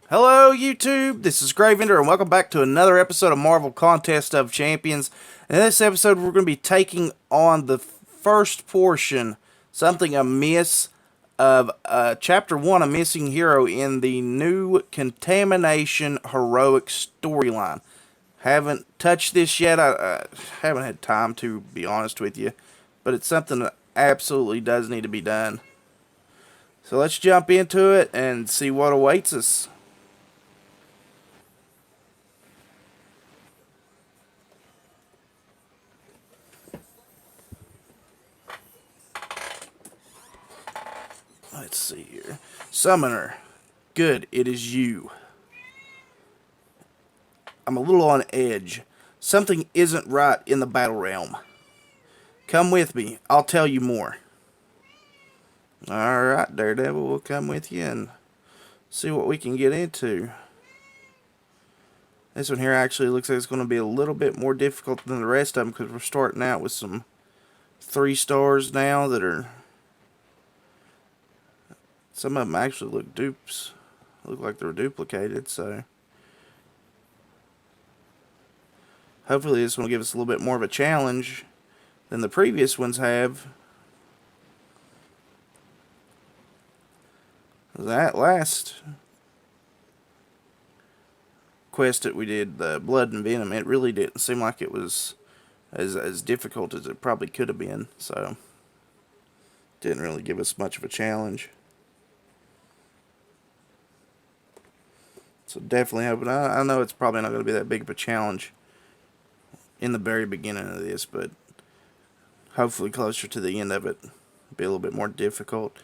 Hello YouTube, this is Gravender and welcome back to another episode of Marvel Contest of Champions. In this episode we're going to be taking on the first portion, something amiss, of Chapter 1, A Missing Hero in the new Contamination Heroic storyline. Haven't touched this yet, I haven't had time to be honest with you, but it's something that absolutely does need to be done. So let's jump into it and see what awaits us. Let's see here. Summoner. Good, it is you. I'm a little on edge. Something isn't right in the battle realm. Come with me. I'll tell you more. Alright, Daredevil, we'll come with you and see what we can get into. This one here actually looks like it's going to be a little bit more difficult than the rest of them because we're starting out with some 3 stars now that are... Some of them actually look dupes. Look like they're duplicated, so... Hopefully this one will give us a little bit more of a challenge than the previous ones have. That last quest that we did, the Blood and Venom, it really didn't seem like it was as difficult as it probably could have been, so didn't really give us much of a challenge. So definitely hoping, I know it's probably not going to be that big of a challenge in the very beginning of this, but hopefully closer to the end of it, be a little bit more difficult.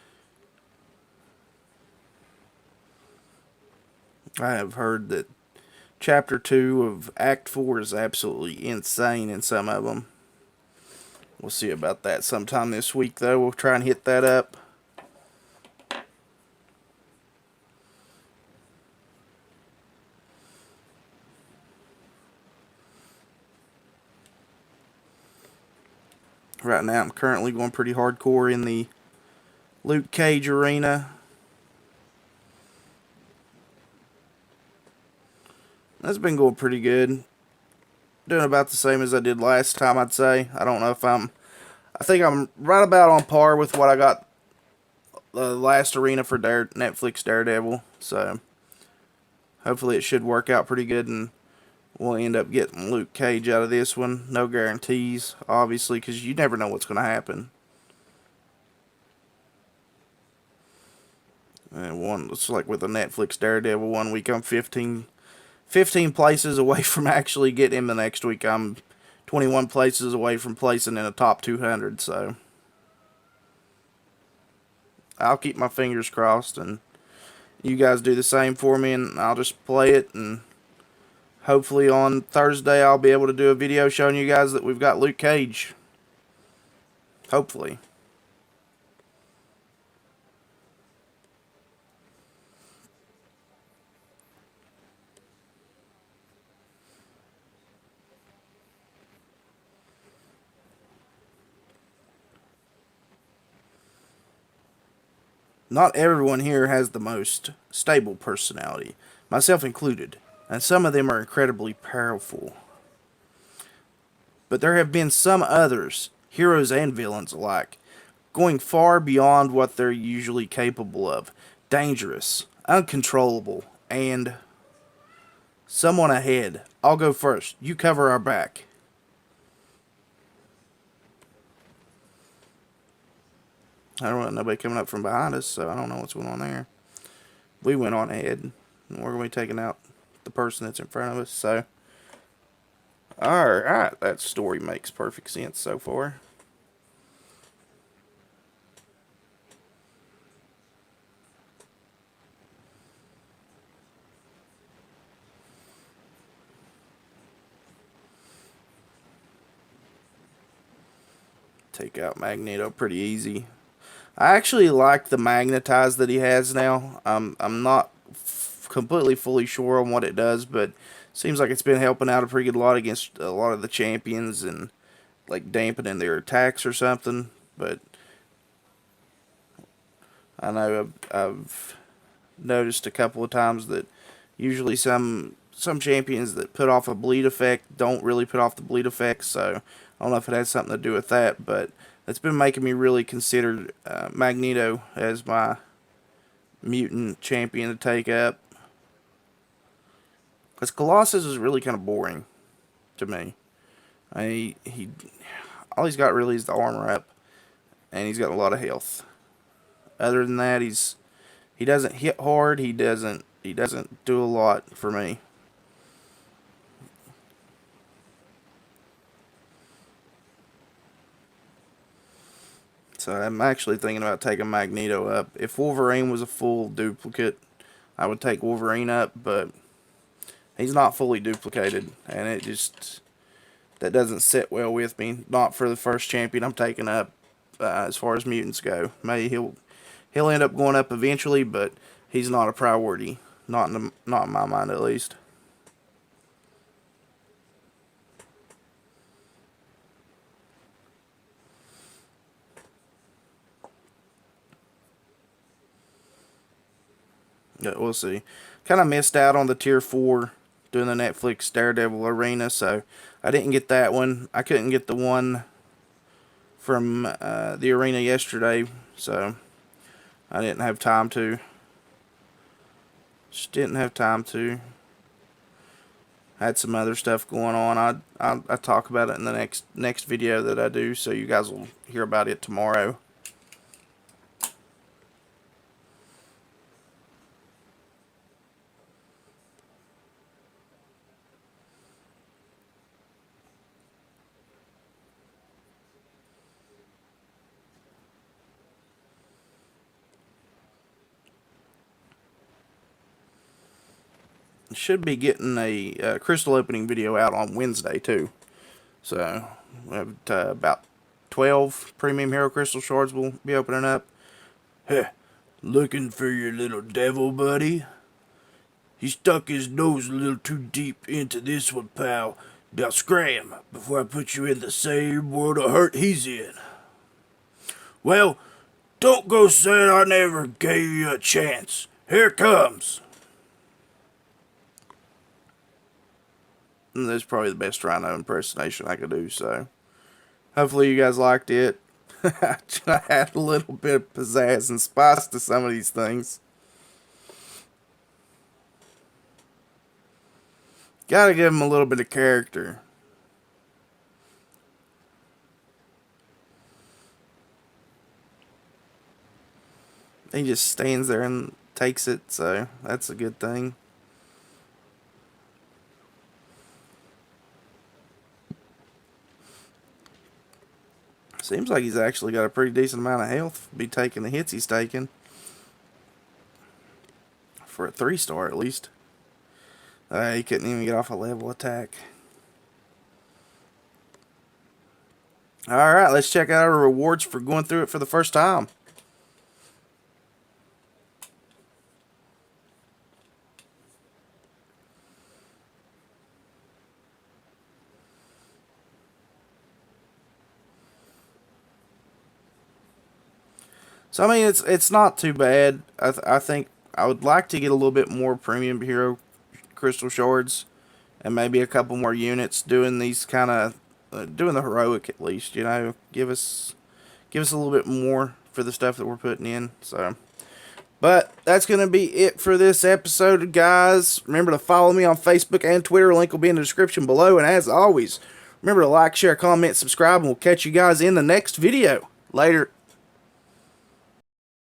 I have heard that Chapter 2 of Act 4 is absolutely insane in some of them. We'll see about that sometime this week, though. We'll try and hit that up. Right now, I'm currently going pretty hardcore in the Luke Cage arena. That's been going pretty good. Doing about the same as I did last time, I'd say. I don't know if I think I'm right about on par with what I got the last arena for Netflix Daredevil. So, hopefully it should work out pretty good and we'll end up getting Luke Cage out of this one. No guarantees, obviously, because you never know what's going to happen. And it's like with the Netflix Daredevil, 1 week I'm 15 places away from actually getting him. The next week I'm 21 places away from placing in the top 200. So I'll keep my fingers crossed, and you guys do the same for me, and I'll just play it, and hopefully on Thursday I'll be able to do a video showing you guys that we've got Luke Cage. Hopefully. Not everyone here has the most stable personality, myself included, and some of them are incredibly powerful. But there have been some others, heroes and villains alike, going far beyond what they're usually capable of. Dangerous, uncontrollable, and someone ahead. I'll go first. You cover our back. I don't want nobody coming up from behind us, so I don't know what's going on there. We went on ahead, and we're going to be taking out the person that's in front of us, so... Alright, that story makes perfect sense so far. Take out Magneto pretty easy. I actually like the magnetize that he has now. I'm not completely fully sure on what it does, but seems like it's been helping out a pretty good lot against a lot of the champions and like dampening their attacks or something. But I know I've noticed a couple of times that Usually some champions that put off a bleed effect don't really put off the bleed effect, so I don't know if it has something to do with that, but it's been making me really consider Magneto as my mutant champion to take up. Because Colossus is really kind of boring to me. He all he's got really is the armor up, and he's got a lot of health. Other than that, he doesn't hit hard. He doesn't do a lot for me. So I'm actually thinking about taking Magneto up. If Wolverine was a full duplicate, I would take Wolverine up, but he's not fully duplicated, and that doesn't sit well with me. Not for the first champion I'm taking up as far as mutants go. Maybe he'll end up going up eventually, but he's not a priority. Not in my mind, at least. Yeah, we'll see. Kind of missed out on the Tier 4 doing the Netflix Daredevil Arena, so I didn't get that one. I couldn't get the one from the arena yesterday, so I didn't have time to. Just didn't have time to. Had some other stuff going on. I talk about it in the next video that I do, so you guys will hear about it tomorrow. Should be getting a crystal opening video out on Wednesday too. So we have about 12 premium hero crystal shards we'll be opening up. Heh, looking for your little devil buddy? He stuck his nose a little too deep into this one, pal. Now scram before I put you in the same world of hurt he's in. Well, don't go saying I never gave you a chance. Here it comes. And that's probably the best Rhino impersonation I could do, so hopefully you guys liked it. I had a little bit of pizzazz and spice to some of these things. Gotta give him a little bit of character. He just stands there and takes it, so that's a good thing. Seems like he's actually got a pretty decent amount of health to be taking the hits he's taking. For a 3-star at least. He couldn't even get off a level attack. Alright, let's check out our rewards for going through it for the first time. So, I mean, it's not too bad. I think I would like to get a little bit more premium hero crystal shards and maybe a couple more units doing these kind of doing the heroic at least. You know, give us a little bit more for the stuff that we're putting in. So, but that's gonna be it for this episode, guys. Remember to follow me on Facebook and Twitter. Link will be in the description below. And as always, remember to like, share, comment, subscribe, and we'll catch you guys in the next video. Later.